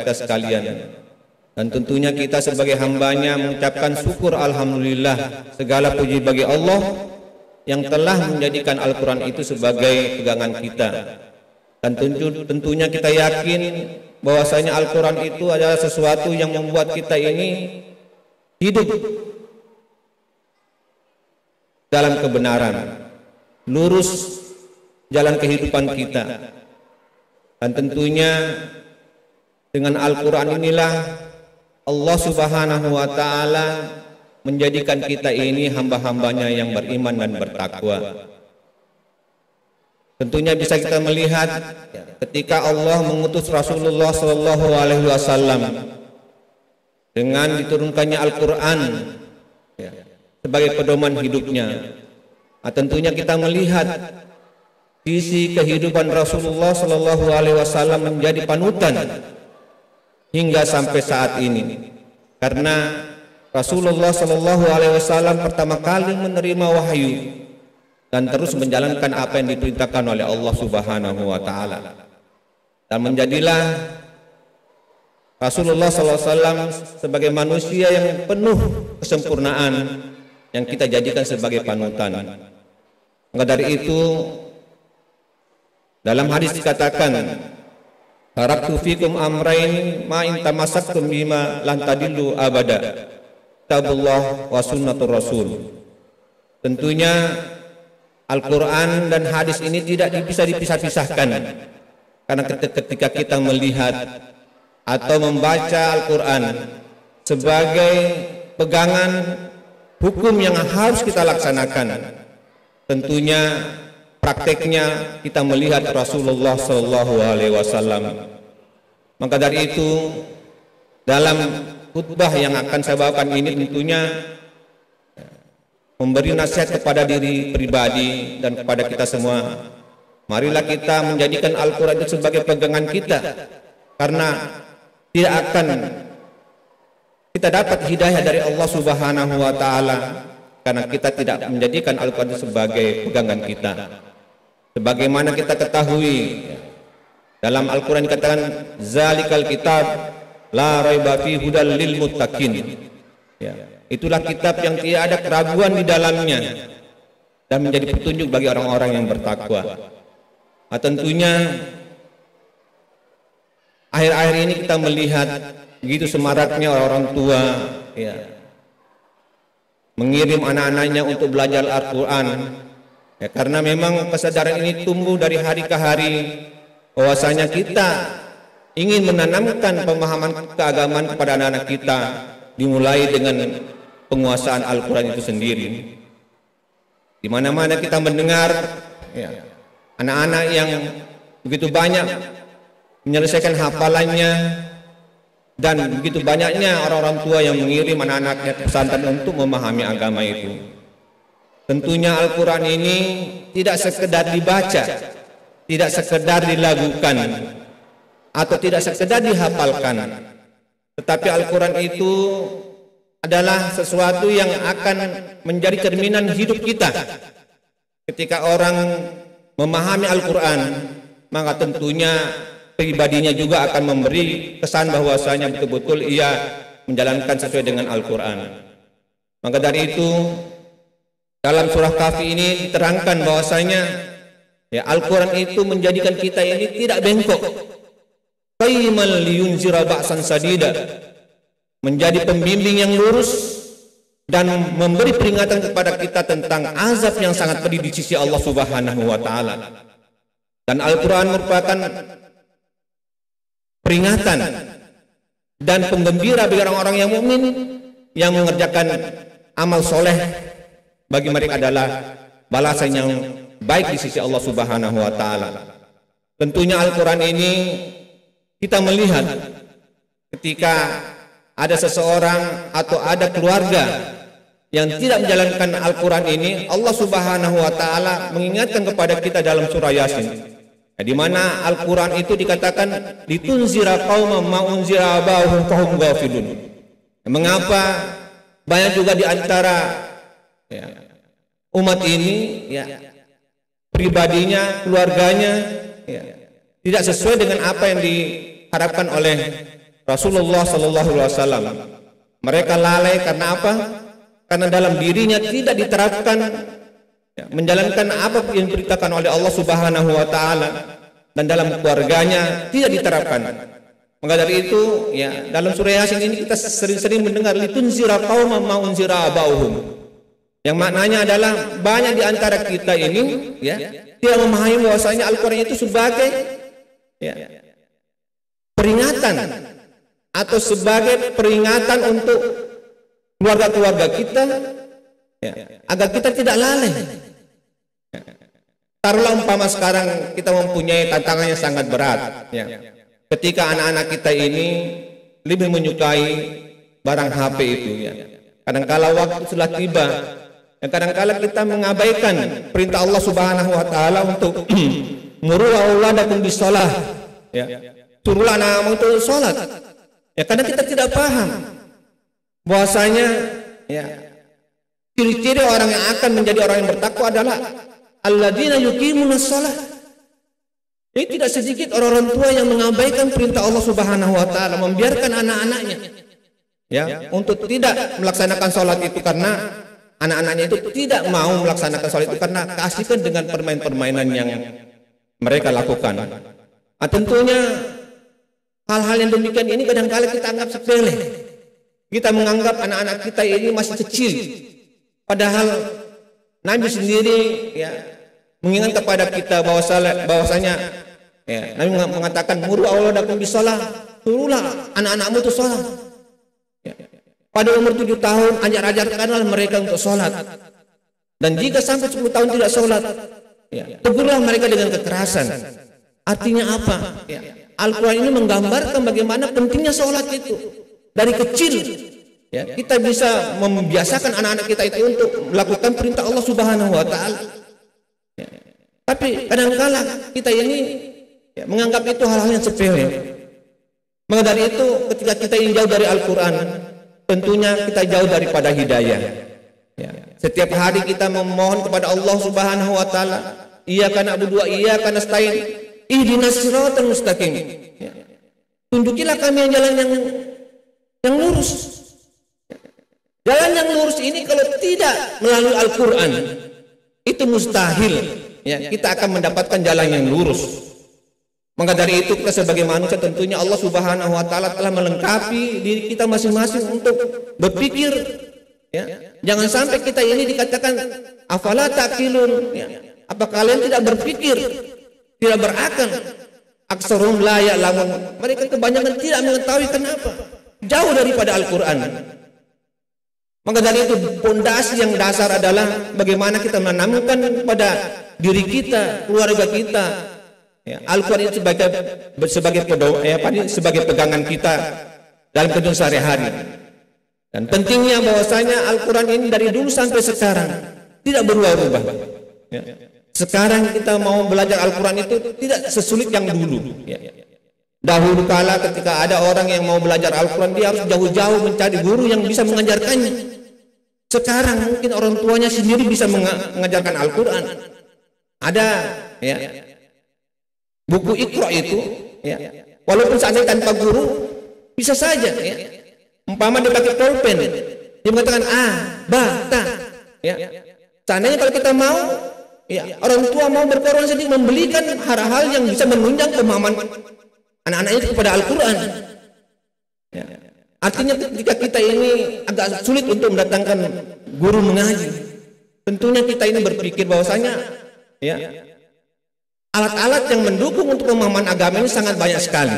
kita sekalian. Dan tentunya kita sebagai hambanya mengucapkan syukur alhamdulillah, segala puji bagi Allah yang telah menjadikan Al-Quran itu sebagai pegangan kita. Dan tentunya kita yakin bahwasanya Al-Quran itu adalah sesuatu yang membuat kita ini hidup dalam kebenaran, lurus jalan kehidupan kita. Dan tentunya dengan Al-Quran inilah Allah Subhanahu wa Ta'ala menjadikan kita ini hamba-hambanya yang beriman dan bertakwa. Tentunya bisa kita melihat ketika Allah mengutus Rasulullah Sallallahu Alaihi Wasallam dengan diturunkannya Al-Quran sebagai pedoman hidupnya. Tentunya kita melihat sisi kehidupan Rasulullah Sallallahu Alaihi Wasallam menjadi panutan hingga sampai saat ini, karena Rasulullah Sallallahu Alaihi Wasallam pertama kali menerima wahyu dan terus menjalankan apa yang diperintahkan oleh Allah Subhanahu wa Ta'ala, dan menjadilah Rasulullah Sallallahu Alaihi Wasallam sebagai manusia yang penuh kesempurnaan yang kita jadikan sebagai panutan. Maka dari itu dalam hadis dikatakan, taraktu fikum amrain ma in tamassaktum bima lan tadillu abada, kitabullah wa sunnatur rasul. Tentunya Al-Quran dan hadis ini tidak bisa dipisah-pisahkan, karena ketika kita melihat atau membaca Al-Quran sebagai pegangan hukum yang harus kita laksanakan, tentunya prakteknya kita melihat Rasulullah Sallallahu Alaihi Wasallam. Maka dari itu dalam khutbah yang akan saya bawakan ini tentunya memberi nasihat kepada diri pribadi dan kepada kita semua. Marilah kita menjadikan Al-Quran itu sebagai pegangan kita, karena tidak akan kita dapat hidayah dari Allah Subhanahu wa Ta'ala karena kita tidak menjadikan Al-Quran sebagai pegangan kita. Sebagaimana kita ketahui dalam Al-Quran dikatakan zalikal kitab la raiba fi hudal lil muttaqin. Itulah kitab yang tidak ada keraguan di dalamnya dan menjadi petunjuk bagi orang-orang yang bertakwa. Tentunya akhir-akhir ini kita melihat begitu semaraknya orang tua mengirim anak-anaknya untuk belajar Al-Quran. Karena memang kesadaran ini tumbuh dari hari ke hari, bahwasanya kita ingin menanamkan pemahaman keagamaan kepada anak-anak kita, dimulai dengan penguasaan Al-Quran itu sendiri. Di mana-mana kita mendengar anak-anak yang begitu banyak menyelesaikan hafalannya, dan begitu banyaknya orang-orang tua yang mengirim anak-anaknya ke pesantren untuk memahami agama itu. Tentunya Al-Quran ini tidak sekedar dibaca, tidak sekedar dilakukan, atau tidak sekedar dihafalkan, tetapi Al-Quran itu adalah sesuatu yang akan menjadi cerminan hidup kita. Ketika orang memahami Al-Quran, maka tentunya pribadinya juga akan memberi kesan bahwasanya betul-betul ia menjalankan sesuai dengan Al-Quran. Maka dari itu dalam surah Kahfi ini diterangkan bahwasanya Al-Quran itu menjadikan kita ini tidak bengkok, qayyiman liyunzira ba'san sadida, menjadi pembimbing yang lurus dan memberi peringatan kepada kita tentang azab yang sangat pedih di sisi Allah Subhanahu wa Ta'ala. Dan Al-Quran merupakan peringatan dan penggembira bagi orang-orang yang mukmin yang mengerjakan amal soleh. Bagi mereka adalah balasan yang baik di sisi Allah Subhanahu wa Ta'ala. Tentunya Al-Quran ini kita melihat ketika ada seseorang atau ada keluarga yang tidak menjalankan Al-Quran ini, Allah Subhanahu wa Ta'ala mengingatkan kepada kita dalam surah Yasin, di mana Al-Quran itu dikatakan litunzira qauman ma unzira abahum fahum ghafilun. Mengapa banyak juga di antara umat ini pribadinya, keluarganya tidak sesuai dengan apa yang diharapkan oleh Rasulullah sallallahu alaihi wasallam. Mereka lalai karena apa? Karena dalam dirinya tidak diterapkan menjalankan apa yang diperintahkan oleh Allah Subhanahu wa taala, dan dalam keluarganya tidak diterapkan. Maka dari itu, ya, dalam surah Yasin ini kita sering-sering mendengar litunzira qauman ma unzira abauhum. Yang maknanya adalah banyak di antara kita ini, ya, tidak memahami bahwasanya Al-Qur'an itu sebagai, ya, peringatan atau sebagai peringatan untuk keluarga-keluarga kita, ya, agar kita tidak lalai. Taruhlah umpama sekarang kita mempunyai tantangan yang sangat berat, ya. Ketika anak-anak kita ini lebih menyukai barang HP itu, ya. Kadangkala waktu sudah tiba, dan kadangkala kita mengabaikan perintah Allah Subhanahu wa taala untuk muru auladakum bisalah, ya. Suruhlah anak-anakmu itu salat. Ya, karena kita tidak paham bahwasanya, ya, ciri-ciri orang yang akan menjadi orang yang bertakwa adalah alladzina yuqimunas shalah. Ini tidak sedikit orang-orang tua yang mengabaikan perintah Allah Subhanahu wa taala, membiarkan anak-anaknya, ya, untuk tidak melaksanakan sholat itu karena anak-anaknya itu tidak mau melaksanakan sholat itu karena keasikan dengan permainan-permainan yang mereka lakukan. Nah, tentunya hal-hal yang demikian ini kadang-kala kita anggap sepele. Kita menganggap anak-anak kita ini masih kecil, padahal Nabi sendiri, ya, mengingat kepada kita bahwasanya, ya, Nabi mengatakan muru auladakum bisalah, suruhlah anak-anakmu itu sholat, ya. Pada umur 7 tahun ajar-ajarkanlah mereka untuk sholat, dan jika sampai 10 tahun tidak sholat, ya, tegurlah mereka dengan kekerasan. Artinya apa? Ya, Al-Quran ini menggambarkan bagaimana pentingnya sholat itu dari kecil. Ya, kita bisa membiasakan anak-anak kita itu untuk melakukan perintah Allah Subhanahu wa taala. Ya. Tapi kadang-kala kita ini, ya, menganggap itu hal-hal yang sepele. Maka dari itu ketika kita ingin jauh dari Al-Quran, tentunya kita jauh daripada hidayah. Ya. Setiap hari kita memohon kepada Allah Subhanahu wa taala, iyyaka na'budu wa iyyaka nasta'in, ihdinas siratal mustaqim. Ya. Tunjukilah kami jalan yang lurus. Jalan yang lurus ini kalau tidak melalui Al-Quran itu mustahil, ya, kita akan mendapatkan jalan yang lurus. Maka dari itu kita sebagai manusia tentunya Allah Subhanahu wa taala telah melengkapi diri kita masing-masing untuk berpikir, ya. Jangan sampai kita ini dikatakan afala taqilun, ya. Apa kalian tidak berpikir, tidak berakal? Aksarum la ya'lamun. Mereka kebanyakan tidak mengetahui. Kenapa? Jauh daripada Al-Quran. Maka dari itu pondasi yang dasar adalah bagaimana kita menanamkan pada diri kita, keluarga kita, ya, Al-Quran itu sebagai pegangan kita dalam kehidupan sehari-hari. Dan pentingnya bahwasanya Al-Quran ini dari dulu sampai sekarang tidak berubah-ubah. Ya. Sekarang kita mau belajar Al-Quran itu tidak sesulit yang dulu. Ya. Dahulu kala ketika ada orang yang mau belajar Al-Quran, dia harus jauh-jauh mencari guru yang bisa mengajarkannya. Sekarang mungkin orang tuanya sendiri bisa mengajarkan Al-Quran. Ada, ya, buku Iqra itu, ya, walaupun seandainya tanpa guru bisa saja, ya. Umpama dia pakai pulpen, dia mengatakan a, ba, ta, ya. Seandainya kalau kita mau, ya, orang tua mau berkorban sedikit membelikan hal-hal yang bisa menunjang pemahaman anak-anaknya kepada Al-Quran, ya. Artinya ketika kita ini agak sulit untuk mendatangkan guru mengaji, tentunya kita ini berpikir bahwasanya, ya, alat-alat yang mendukung untuk pemahaman agama ini sangat banyak sekali.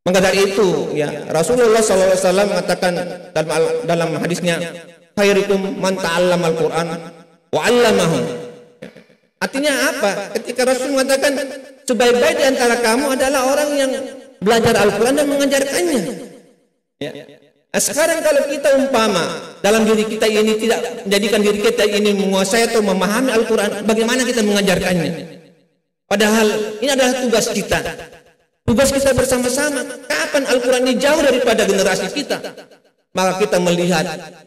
Maka dari itu, ya, Rasulullah SAW mengatakan dalam hadisnya, khairukum man ta'allama al-Quran wa 'allamahu. Artinya apa? Ketika Rasul mengatakan sebaik-baik di antara kamu adalah orang yang belajar Al-Quran dan mengajarkannya. Ya. Nah, sekarang kalau kita umpama dalam diri kita ini tidak menjadikan diri kita ini menguasai atau memahami Al-Quran, bagaimana kita mengajarkannya? Padahal ini adalah tugas kita. Tugas kita bersama-sama. Kapan Al-Quran ini jauh daripada generasi kita, maka kita melihat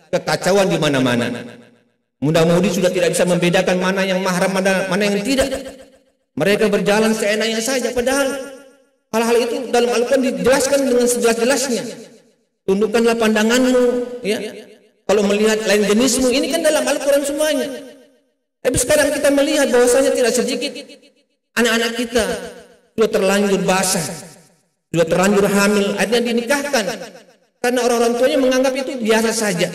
kekacauan di mana-mana. Muda-mudi sudah tidak bisa membedakan mana yang mahram, mana yang tidak. Mereka berjalan seenaknya saja, padahal Hal-hal itu dalam Al-Quran dijelaskan dengan sejelas-jelasnya. Tundukkanlah pandanganmu, ya. Kalau melihat lain jenismu, ini kan dalam Al-Quran semuanya. Tapi sekarang kita melihat bahwasanya tidak sedikit anak-anak kita sudah terlanjur basah, sudah terlanjur hamil, akhirnya dinikahkan. Karena orang-orang tuanya menganggap itu biasa saja.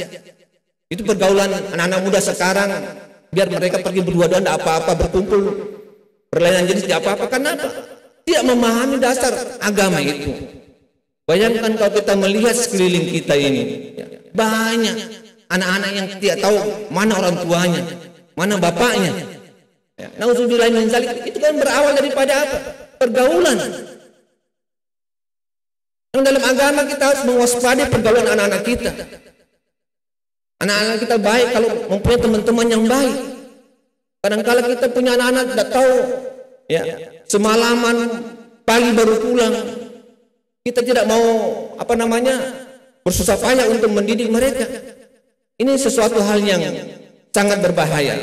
Itu pergaulan anak-anak muda sekarang, biar mereka pergi berdua-duaan tidak apa-apa, berkumpul berlainan jenis tidak apa-apa. Kenapa? Tidak memahami dasar agama itu. Bayangkan kalau kita melihat sekeliling kita ini, banyak anak-anak yang tidak tahu mana orang tuanya, mana bapaknya. Nauzubillah min dzalik. Itu kan berawal daripada apa? Pergaulan. Yang dalam agama kita harus mewaspadai pergaulan anak-anak kita. Anak-anak kita baik kalau mempunyai teman-teman yang baik. Kadang-kala kita punya anak-anak tidak tahu, ya, semalaman pagi baru pulang. Kita tidak mau bersusah payah untuk mendidik mereka. Ini sesuatu hal yang sangat berbahaya.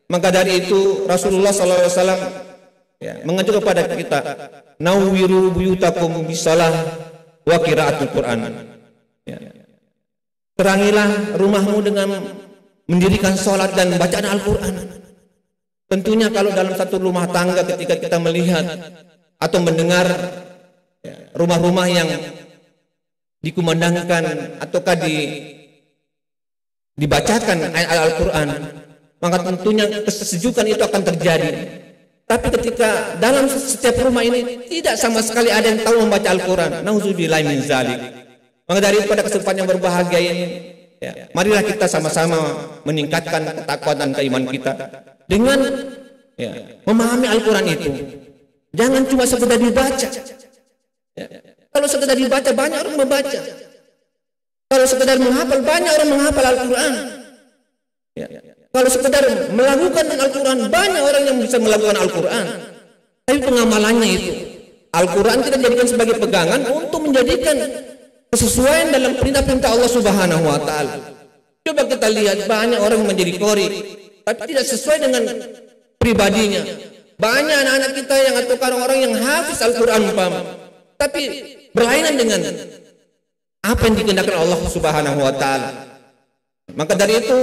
Maka dari itu Rasulullah SAW mengajar kepada kita, nawwiru buyutakum bisalah wa qiraatul Quran. Terangilah rumahmu dengan mendirikan sholat dan bacaan Al-Quran. Tentunya kalau dalam satu rumah tangga ketika kita melihat atau mendengar rumah-rumah yang dikumandangkan ataukah dibacakan ayat Al-Quran, maka tentunya kesejukan itu akan terjadi. Tapi ketika dalam setiap rumah ini tidak sama sekali ada yang tahu membaca Al-Quran, nauzubillahi min dzalik. Maka dari pada kesempatan yang berbahagia ini, marilah kita sama-sama meningkatkan ketakwaan dan keimanan kita dengan memahami Al-Quran itu. Jangan cuma sekedar dibaca. Kalau sekedar dibaca, banyak orang membaca. Kalau sekedar menghafal, banyak orang menghafal Al-Quran. Kalau sekedar melakukan Al-Quran, banyak orang yang bisa melakukan Al-Quran. Tapi pengamalannya itu, Al-Quran kita jadikan sebagai pegangan untuk menjadikan kesesuaian dalam perintah-perintah Allah Subhanahu wa Ta'ala. Coba kita lihat, banyak orang menjadi qori, tapi tidak sesuai dengan pribadinya. Banyak anak-anak kita yang atau orang-orang yang hafiz Al-Quran, tapi berlainan dengan apa yang dikehendaki Allah Subhanahu wa Ta'ala. Maka dari itu,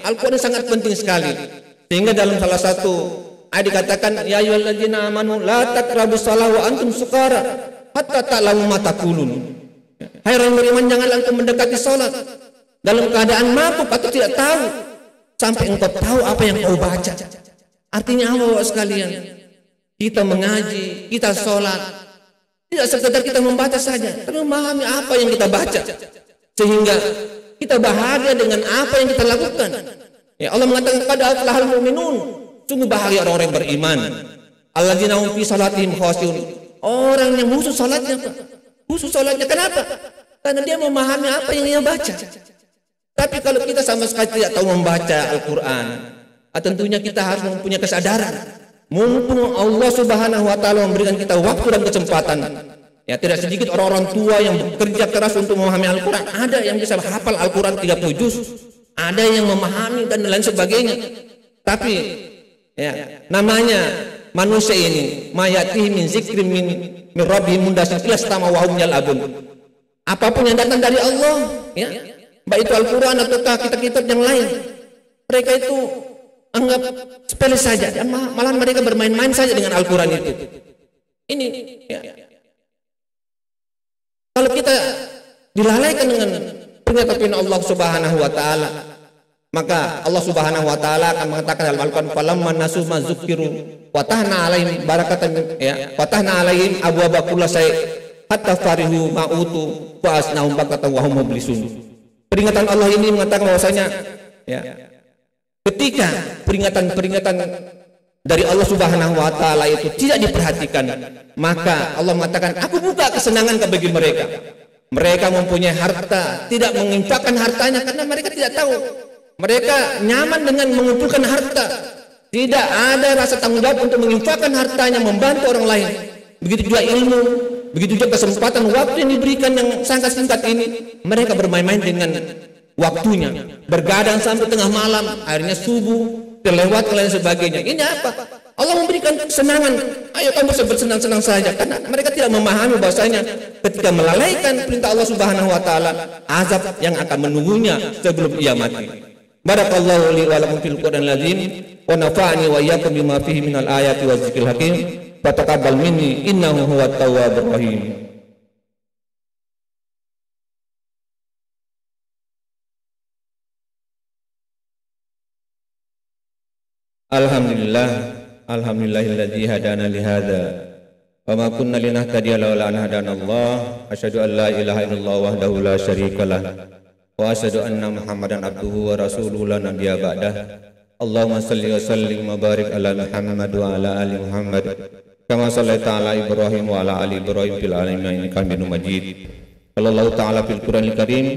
Al-Quran sangat penting sekali. Sehingga dalam salah satu ayat dikatakan, ya ayyuhalladzina amanu la taqrabus shalah wa antum sukara hatta ta'lamu ma taqulun. Hai orang beriman, janganlah engkau mendekati salat dalam keadaan mabuk atau tidak tahu sampai engkau tahu apa yang kau baca. Artinya apa, Bapak sekalian? Kita mengaji, kita salat, tidak sekedar kita membaca saja, tapi memahami apa yang kita baca sehingga kita bahagia dengan apa yang kita lakukan. Allah mengatakan qad aflahal mu'minun, sungguh bahagia orang-orang yang beriman. Alladzina hum fi salatihim khashi'un, orang yang khusus salatnya, khusus salatnya. Kenapa? Karena dia memahami apa yang dia baca. Tapi kalau kita sama sekali tidak tahu membaca Al-Quran, tentunya kita harus mempunyai kesadaran. Mumpung Allah Subhanahu wa Ta'ala memberikan kita waktu dan kesempatan, tidak sedikit orang-orang tua yang bekerja keras untuk memahami Al-Quran. Ada yang bisa hafal Al-Quran 30 juz, ada yang memahami dan lain sebagainya. Tapi namanya manusia ini mayatihi min zikrin min rabbihim mundasin ilastama wa hum yal'abun. Apapun yang datang dari Allah, baik itu Al-Quran ataukah kitab-kitab yang lain, mereka itu anggap sepele saja, dan malah mereka bermain-main saja dengan Al-Quran itu. Ini kalau kita dilalaikan dengan pernyataan Allah Subhanahu wa Ta'ala, maka Allah Subhanahu wa Ta'ala akan mengatakan dalam Al-Quran, falamma nasu ma dzukkiru watahna alaihim barakatan, watahna alaihim abwaaba kulli syai' hatta farihu ma'utu wa asnahum bakatan wa hum mublisun. Peringatan Allah ini mengatakan bahwasanya ketika peringatan-peringatan dari Allah Subhanahu wa Ta'ala itu tidak diperhatikan, maka Allah mengatakan, aku buka kesenangan bagi mereka. Mereka mempunyai harta, tidak menginfakkan hartanya karena mereka tidak tahu. Mereka nyaman dengan mengumpulkan harta, tidak ada rasa tanggung jawab untuk menginfakkan hartanya, membantu orang lain. Begitu juga ilmu, begitu juga kesempatan waktu yang diberikan yang sangat singkat ini, mereka bermain-main dengan waktunya, bergadang sampai tengah malam, akhirnya subuh terlewat dan lain sebagainya. Ini apa? Allah memberikan kesenangan. Ayo kamu bersenang-senang saja, karena mereka tidak memahami bahwasanya ketika melalaikan perintah Allah Subhanahu wa taala, azab yang akan menunggunya sebelum ia mati. Barakallahu li wa lakum fil Qur'anil azim wa nafa'ani wa iyyakum bima fihi minal ayati wa dzikril hakim. Fataqabbal minni innahu huwat tawwabur rahim. Alhamdulillahilladzi hadana li hadza wa ma kunna linahtadiya laula an hadanallah. Asyhadu an la ilaha illallah wahdahu la syarikalah wa asyhadu anna Muhammadan abduhu wa rasuluhu la nabiyya ba'dah. Allahumma shalli wa sallim wa barik ala Muhammad wa ala ali Muhammad kama shallaita ala Ibrahim wa ala ali Ibrahim fil alamin innaka Hamidum Majid. Qala ta'ala fil Qur'anil Karim,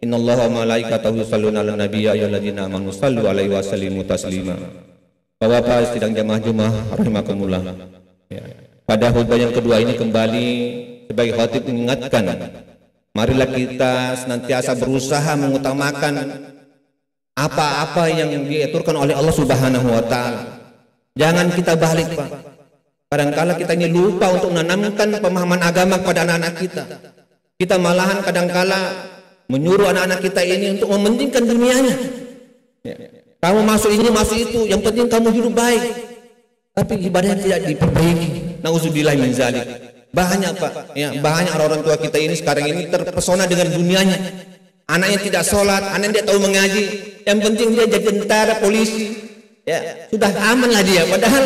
innallaha wa malaikatahu yusholluna 'alan nabiyyi ya ayyuhalladzina amanu shallu 'alaihi wa sallimu taslima. Bapak-bapak sidang jamaah Jumat rahimakumullah. Ya. Pada khutbah yang kedua ini kembali sebagai khatib mengingatkan, marilah kita senantiasa berusaha mengutamakan apa-apa yang diaturkan oleh Allah Subhanahu wa taala. Jangan kita balik, Pak. Kadang-kala kita ini lupa untuk menanamkan pemahaman agama kepada anak-anak kita. Kita malahan kadang-kala menyuruh anak-anak kita ini untuk mementingkan dunianya. Ya. Kamu masuk ini, masuk itu, yang penting kamu hidup baik. Tapi ibadahnya tidak diperbaiki. Nauzubillah min zalik. Banyak, Pak, ya, banyak orang tua kita ini sekarang ini terpesona dengan dunianya. Anaknya tidak sholat, anaknya tidak tahu mengaji. Yang penting dia jadi tentara, polisi. Ya, sudah aman lah dia. Padahal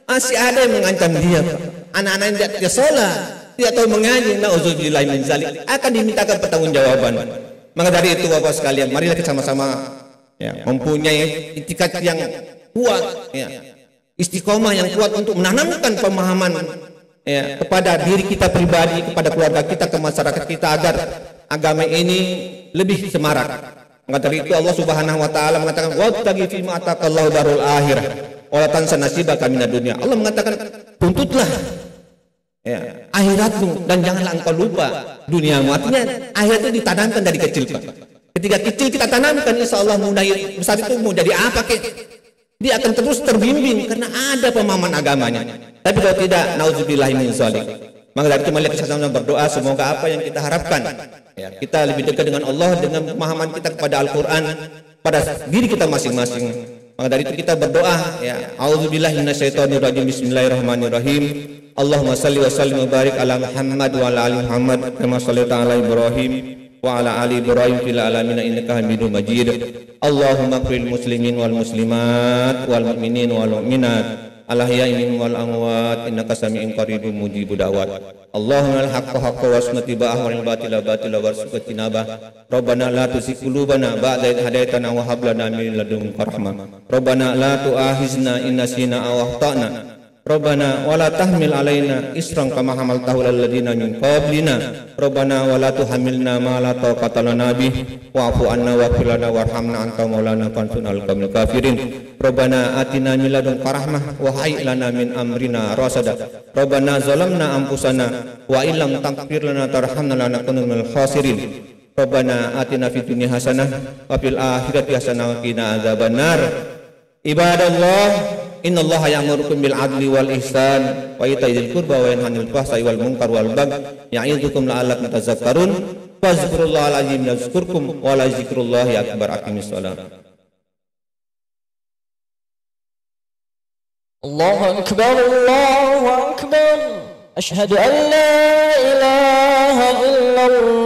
masih ada yang mengancam dia, Pak. Anak-anaknya tidak sholat, tidak tahu mengaji. Nauzubillah min zalik. Akan dimintakan pertanggungjawaban. Maka dari itu, Bapak sekalian, marilah kita sama-sama ya, mempunyai itikat yang kuat, ya, istiqomah yang kuat untuk menanamkan pemahaman ya, kepada diri kita pribadi, kepada keluarga kita, ke masyarakat kita, agar agama ini lebih semarak. Maka dari itu Allah Subhanahu wa taala mengatakan wattaqi fima ataqallahu darul akhirah wa la tansa nasibaka minad dunya. Allah mengatakan tuntutlah ya, akhiratmu dan janganlah engkau lupa duniamu. Artinya akhirat itu ditanamkan dari kecil, Pak. Ketika kecil kita tanamkan, insya Allah mudah besar itu mau jadi apa kek, dia akan terus terbimbing karena ada pemahaman agamanya. Tapi kalau tidak, nauzubillahi min dzalik. Maka dari itu mari kita sama-sama berdoa semoga apa yang kita harapkan, ya, kita lebih dekat dengan Allah dengan pemahaman kita kepada Al-Qur'an pada diri kita masing-masing. Maka dari itu kita berdoa, ya, auzubillahi minasyaitonirrajim, bismillahirrahmanirrahim. Allahumma shalli wa sallim wa barik ala Muhammad wa ala ali Muhammad kama shallaita ala Ibrahim wa ala ali Ibrahim fil alamin innaka Hamidum Majid. Allahumma qil muslimin wal muslimat wal mu'minin wal mu'minat al ahya'i minhum wal amwat innaka sami'un qaribun mujibud da'wat. Allahumma al haqqo haqqo wasmati ba'ah wal batila batila warzuqna. Rabbana la tuzigh qulubana ba'da idh hadaitana wa hab lana min ladunka rahmah. Rabbana la tu'akhizna in nasina aw akhtana. Rabbana wala tahmil alaina isran kama hamaltahu alal ladina min qablina. Rabbana wala tuhammilna ma la taqata lana bih wa'fu anna waghfir lana warhamna anta maulana fansurna al qawmil kafirin. Rabbana atina min ladunka rahmah wa hayyi lana min amrina rasada. Rabbana zalamna anfusana wa illam taghfir lana tarhamna lanakunanna minal khasirin. Rabbana atina fid dunya hasanah wa fil akhirati hasanah wa qina adzabannar. Ibadallah, innallaha ya'murukum bil adli wal ihsan wa ita'i dzil qurba wa yanha 'anil fahsya'i wal munkar wal baghi ya'idzukum la'allakum tadhakkarun. Fazkurullahal azim yazkurkum wa la zikrullahi akbar. Aqimis shalah. Allahu akbar, Allahu akbar. Asyhadu an la ilaha illallah.